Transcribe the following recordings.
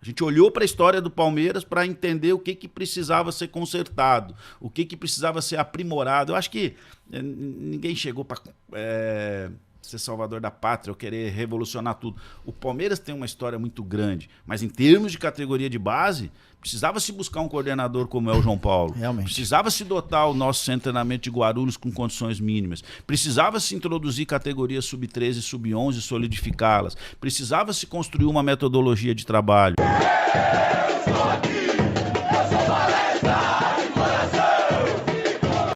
A gente olhou para a história do Palmeiras para entender o que precisava ser consertado, o que precisava ser aprimorado. Eu acho que ninguém chegou para ser salvador da pátria ou querer revolucionar tudo. O Palmeiras tem uma história muito grande, mas em termos de categoria de base, precisava se buscar um coordenador como é o João Paulo. Realmente. Precisava se dotar o nosso centro de treinamento de Guarulhos com condições mínimas. Precisava se introduzir categorias sub-13 e sub-11 e solidificá-las. Precisava se construir uma metodologia de trabalho.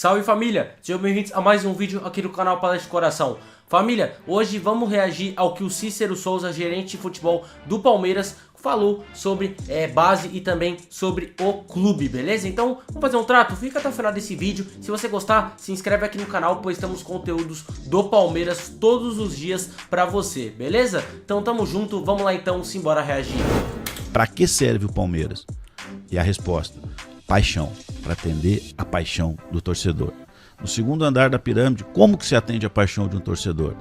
Salve família, sejam bem-vindos a mais um vídeo aqui no canal Palestra de Coração. Família, hoje vamos reagir ao que o Cícero Souza, gerente de futebol do Palmeiras, falou sobre base e também sobre o clube, beleza? Então, vamos fazer um trato? Fica até o final desse vídeo. Se você gostar, se inscreve aqui no canal, pois temos conteúdos do Palmeiras todos os dias pra você, beleza? Então, tamo junto, vamos lá então, simbora reagir. Para que serve o Palmeiras? E a resposta: paixão, para atender a paixão do torcedor. No segundo andar da pirâmide, como que se atende a paixão de um torcedor?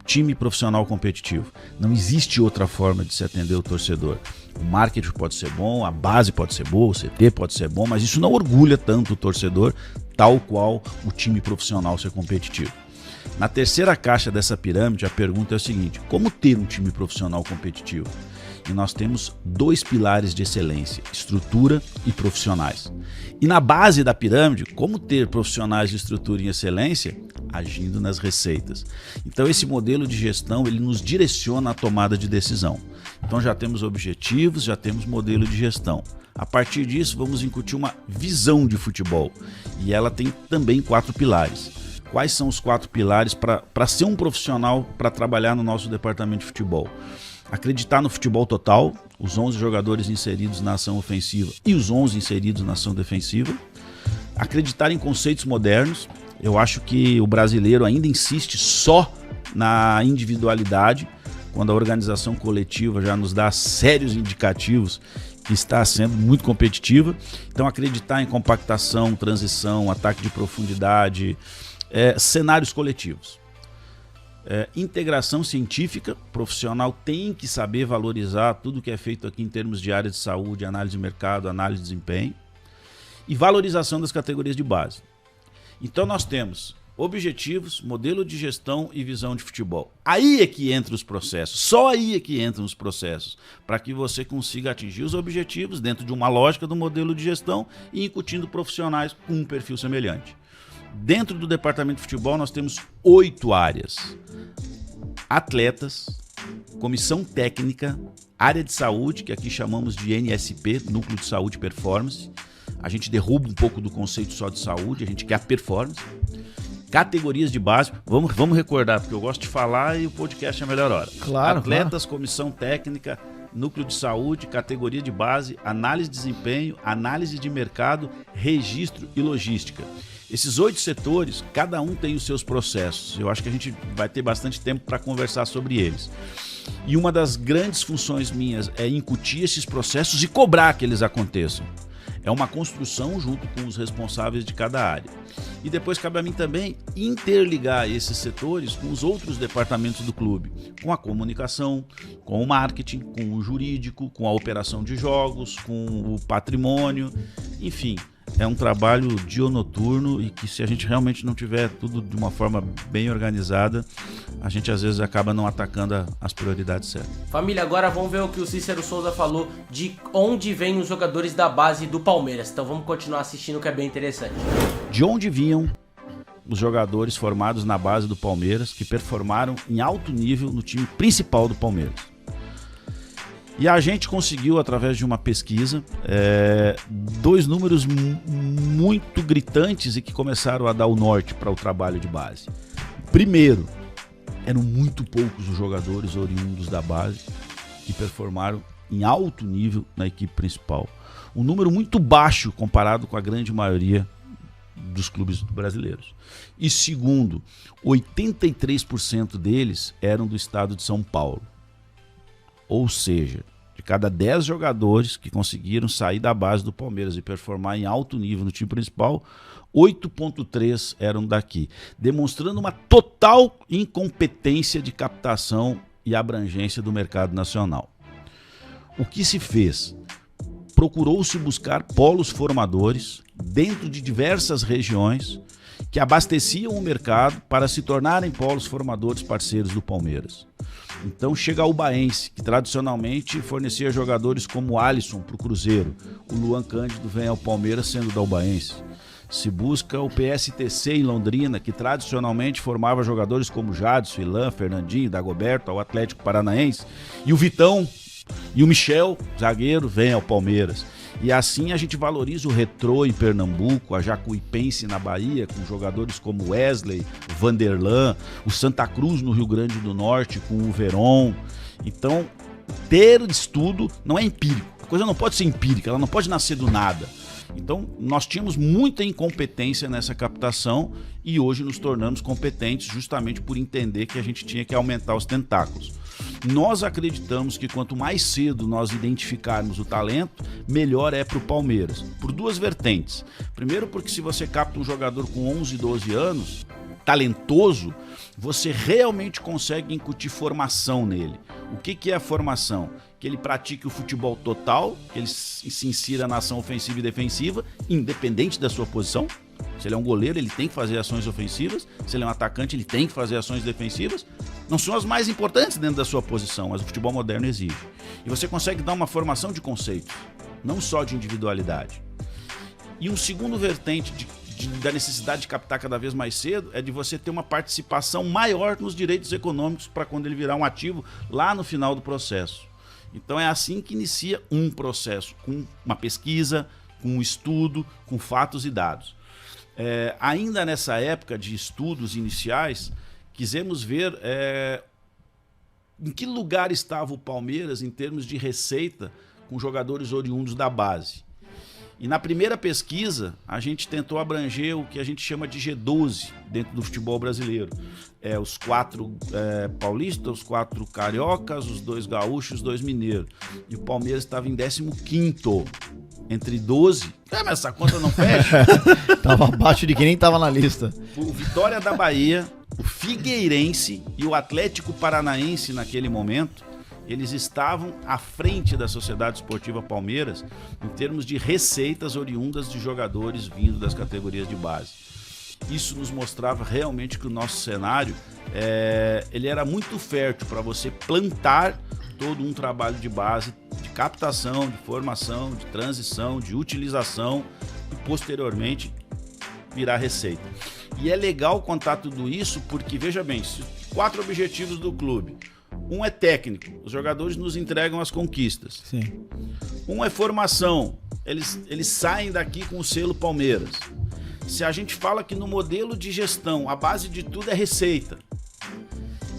Time profissional competitivo. Não existe outra forma de se atender o torcedor. O marketing pode ser bom, a base pode ser boa, o CT pode ser bom, mas isso não orgulha tanto o torcedor, tal qual o time profissional ser competitivo. Na terceira caixa dessa pirâmide, a pergunta é o seguinte: como ter um time profissional competitivo? E nós temos dois pilares de excelência: estrutura e profissionais. E na base da pirâmide, como ter profissionais de estrutura e excelência? Agindo nas receitas. Então esse modelo de gestão, ele nos direciona à tomada de decisão. Então já temos objetivos, já temos modelo de gestão. A partir disso, vamos incutir uma visão de futebol. E ela tem também 4 pilares. Quais são os 4 pilares para ser um profissional, para trabalhar no nosso departamento de futebol? Acreditar no futebol total, os 11 jogadores inseridos na ação ofensiva e os 11 inseridos na ação defensiva. Acreditar em conceitos modernos. Eu acho que o brasileiro ainda insiste só na individualidade, quando a organização coletiva já nos dá sérios indicativos que está sendo muito competitiva. Então acreditar em compactação, transição, ataque de profundidade, cenários coletivos. Integração científica, profissional tem que saber valorizar tudo que é feito aqui em termos de área de saúde, análise de mercado, análise de desempenho. E valorização das categorias de base. Então nós temos objetivos, modelo de gestão e visão de futebol. Aí é que entram os processos, só aí é que entram os processos, para que você consiga atingir os objetivos dentro de uma lógica do modelo de gestão e incutindo profissionais com um perfil semelhante. Dentro do departamento de futebol nós temos 8 áreas: atletas, comissão técnica, área de saúde, que aqui chamamos de NSP, Núcleo de Saúde e Performance. A gente derruba um pouco do conceito só de saúde, a gente quer a performance. Categorias de base, vamos recordar, porque eu gosto de falar e o podcast é a melhor hora. Claro, atletas, comissão técnica, núcleo de saúde, categoria de base, análise de desempenho, análise de mercado, registro e logística. Esses 8 setores, cada um tem os seus processos. Eu acho que a gente vai ter bastante tempo para conversar sobre eles. E uma das grandes funções minhas é incutir esses processos e cobrar que eles aconteçam. É uma construção junto com os responsáveis de cada área. E depois cabe a mim também interligar esses setores com os outros departamentos do clube, com a comunicação, com o marketing, com o jurídico, com a operação de jogos, com o patrimônio, enfim. É um trabalho dionoturno e que, se a gente realmente não tiver tudo de uma forma bem organizada, a gente às vezes acaba não atacando as prioridades certas. Família, agora vamos ver o que o Cícero Souza falou de onde vêm os jogadores da base do Palmeiras. Então vamos continuar assistindo, que é bem interessante. De onde vinham os jogadores formados na base do Palmeiras que performaram em alto nível no time principal do Palmeiras? E a gente conseguiu, através de uma pesquisa, 2 números muito gritantes e que começaram a dar o norte para o trabalho de base. Primeiro, eram muito poucos os jogadores oriundos da base que performaram em alto nível na equipe principal. Um número muito baixo comparado com a grande maioria dos clubes brasileiros. E segundo, 83% deles eram do estado de São Paulo. Ou seja, de cada 10 jogadores que conseguiram sair da base do Palmeiras e performar em alto nível no time principal, 8,3 eram daqui, demonstrando uma total incompetência de captação e abrangência do mercado nacional. o que se fez? Procurou-se buscar polos formadores dentro de diversas regiões que abasteciam o mercado para se tornarem polos formadores parceiros do Palmeiras. Então chega o Baense, que tradicionalmente fornecia jogadores como o Alisson para o Cruzeiro. O Luan Cândido vem ao Palmeiras sendo da Ubaense. Se busca o PSTC em Londrina, que tradicionalmente formava jogadores como Jadson, Ilan, Fernandinho, Dagoberto, ao Atlético Paranaense. E o Vitão e o Michel, zagueiro, vem ao Palmeiras. E assim a gente valoriza o Retrô em Pernambuco, a Jacuipense na Bahia, com jogadores como Wesley, Vanderlan, o Santa Cruz no Rio Grande do Norte, com o Veron. Então, ter estudo não é empírico. A coisa não pode ser empírica, ela não pode nascer do nada. Então, nós tínhamos muita incompetência nessa captação e hoje nos tornamos competentes justamente por entender que a gente tinha que aumentar os tentáculos. Nós acreditamos que quanto mais cedo nós identificarmos o talento, melhor é para o Palmeiras, por duas vertentes. Primeiro, porque se você capta um jogador com 11, 12 anos, talentoso, você realmente consegue incutir formação nele. O que é a formação? Que ele pratique o futebol total, que ele se insira na ação ofensiva e defensiva, independente da sua posição. Se ele é um goleiro, ele tem que fazer ações ofensivas. Se ele é um atacante, ele tem que fazer ações defensivas. Não são as mais importantes dentro da sua posição, mas o futebol moderno exige. E você consegue dar uma formação de conceitos, não só de individualidade. E um segundo vertente da necessidade de captar cada vez mais cedo é de você ter uma participação maior nos direitos econômicos para quando ele virar um ativo lá no final do processo. Então é assim que inicia um processo, com uma pesquisa, com um estudo, com fatos e dados. Ainda nessa época de estudos iniciais, quisemos ver em que lugar estava o Palmeiras em termos de receita com jogadores oriundos da base. E na primeira pesquisa, a gente tentou abranger o que a gente chama de G12 dentro do futebol brasileiro. Os 4 paulistas, os 4 cariocas, os 2 gaúchos, os 2 mineiros. E o Palmeiras estava em 15º, entre 12. Mas essa conta não fecha? Tava abaixo de quem nem tava na lista. O Vitória da Bahia, o Figueirense e o Atlético Paranaense naquele momento, eles estavam à frente da Sociedade Esportiva Palmeiras em termos de receitas oriundas de jogadores vindo das categorias de base. Isso nos mostrava realmente que o nosso cenário ele era muito fértil para você plantar todo um trabalho de base, de captação, de formação, de transição, de utilização e posteriormente virar receita. E é legal contar tudo isso porque, veja bem, 4 objetivos do clube. Um é técnico, os jogadores nos entregam as conquistas. Sim. Um é formação, eles saem daqui com o selo Palmeiras. Se a gente fala que no modelo de gestão a base de tudo é receita,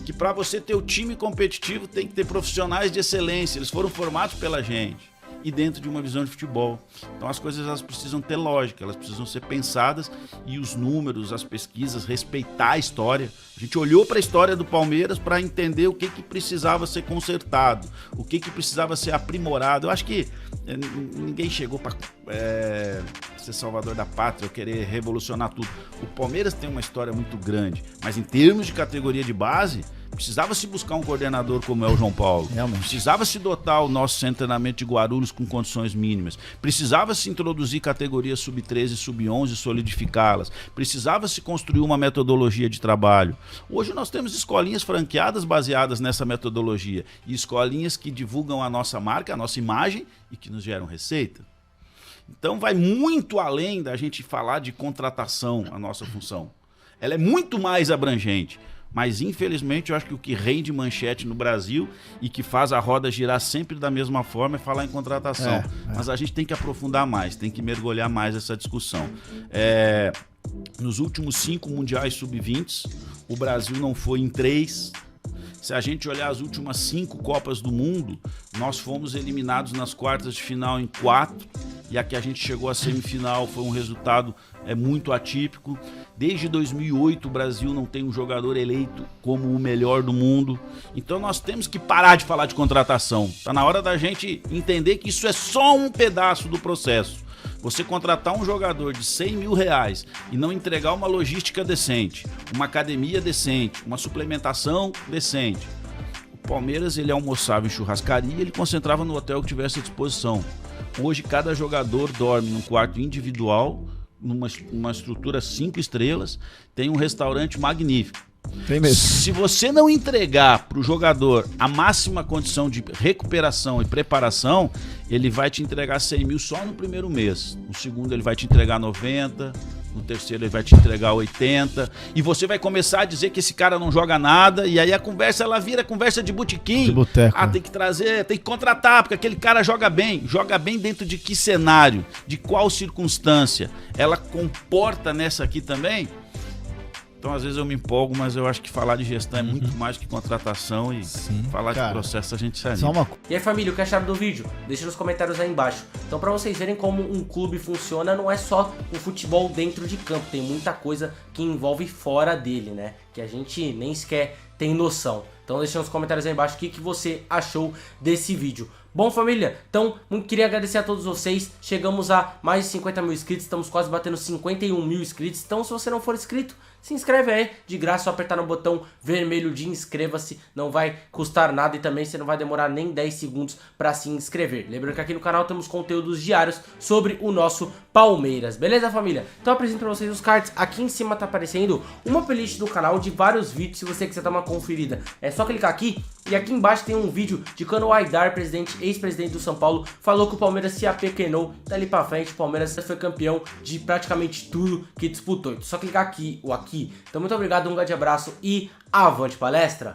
que para você ter o time competitivo tem que ter profissionais de excelência, eles foram formados pela gente e dentro de uma visão de futebol. Então as coisas elas precisam ter lógica, elas precisam ser pensadas e os números, as pesquisas, respeitar a história. A gente olhou para a história do Palmeiras para entender o que precisava ser consertado, o que precisava ser aprimorado. Eu acho que ninguém chegou para ser salvador da pátria ou querer revolucionar tudo. O Palmeiras tem uma história muito grande, mas em termos de categoria de base, precisava se buscar um coordenador como é o João Paulo. Realmente. Precisava se dotar o nosso centro de treinamento de Guarulhos com condições mínimas. Precisava se introduzir categorias sub-13 e sub-11 e solidificá-las. Precisava se construir uma metodologia de trabalho. Hoje nós temos escolinhas franqueadas baseadas nessa metodologia e escolinhas que divulgam a nossa marca, a nossa imagem e que nos geram receita. Então vai muito além da gente falar de contratação, a nossa função. Ela é muito mais abrangente. Mas, infelizmente, eu acho que o que rende manchete no Brasil e que faz a roda girar sempre da mesma forma é falar em contratação. Mas a gente tem que aprofundar mais, tem que mergulhar mais essa discussão. Nos últimos 5 mundiais sub-20, o Brasil não foi em 3. Se a gente olhar as últimas 5 Copas do Mundo, nós fomos eliminados nas quartas de final em 4. E a que a gente chegou à semifinal foi um resultado muito atípico. Desde 2008 o Brasil não tem um jogador eleito como o melhor do mundo. Então nós temos que parar de falar de contratação. Está na hora da gente entender que isso é só um pedaço do processo. Você contratar um jogador de R$100 mil e não entregar uma logística decente, uma academia decente, uma suplementação decente. O Palmeiras, ele almoçava em churrascaria, ele concentrava no hotel que tivesse à disposição. Hoje, cada jogador dorme num quarto individual, numa estrutura 5 estrelas, tem um restaurante magnífico. Tem mesmo. Se você não entregar para o jogador a máxima condição de recuperação e preparação, ele vai te entregar 100 mil só no primeiro mês. No segundo ele vai te entregar 90, no terceiro ele vai te entregar 80, e você vai começar a dizer que esse cara não joga nada, e aí a conversa ela vira conversa de botequim. De boteco. Ah, tem que trazer, tem que contratar, porque aquele cara joga bem. Joga bem dentro de que cenário? De qual circunstância? Ela comporta nessa aqui também? Então, às vezes eu me empolgo, mas eu acho que falar de gestão é muito mais que contratação e falar de processo a gente sabe. Só uma... E aí, família, o que acharam do vídeo? Deixa nos comentários aí embaixo. Então, pra vocês verem como um clube funciona, não é só o futebol dentro de campo, tem muita coisa que envolve fora dele, né? Que a gente nem sequer tem noção. Então deixa nos comentários aí embaixo o que você achou desse vídeo. Bom, família, então queria agradecer a todos vocês. Chegamos a mais de 50 mil inscritos, estamos quase batendo 51 mil inscritos. Então se você não for inscrito, se inscreve aí, de graça, só apertar no botão vermelho de inscreva-se, não vai custar nada e também você não vai demorar nem 10 segundos para se inscrever. Lembrando que aqui no canal temos conteúdos diários sobre o nosso Palmeiras, beleza, família? Então eu apresento para vocês os cards, aqui em cima tá aparecendo uma playlist do canal de vários vídeos, se você quiser dar uma conferida, é só clicar aqui. E aqui embaixo tem um vídeo de quando o Aidar, ex-presidente do São Paulo, falou que o Palmeiras se apequenou. Dali pra frente, o Palmeiras foi campeão de praticamente tudo que disputou. Então, só clicar aqui ou aqui. Então muito obrigado, um grande abraço e avante palestra!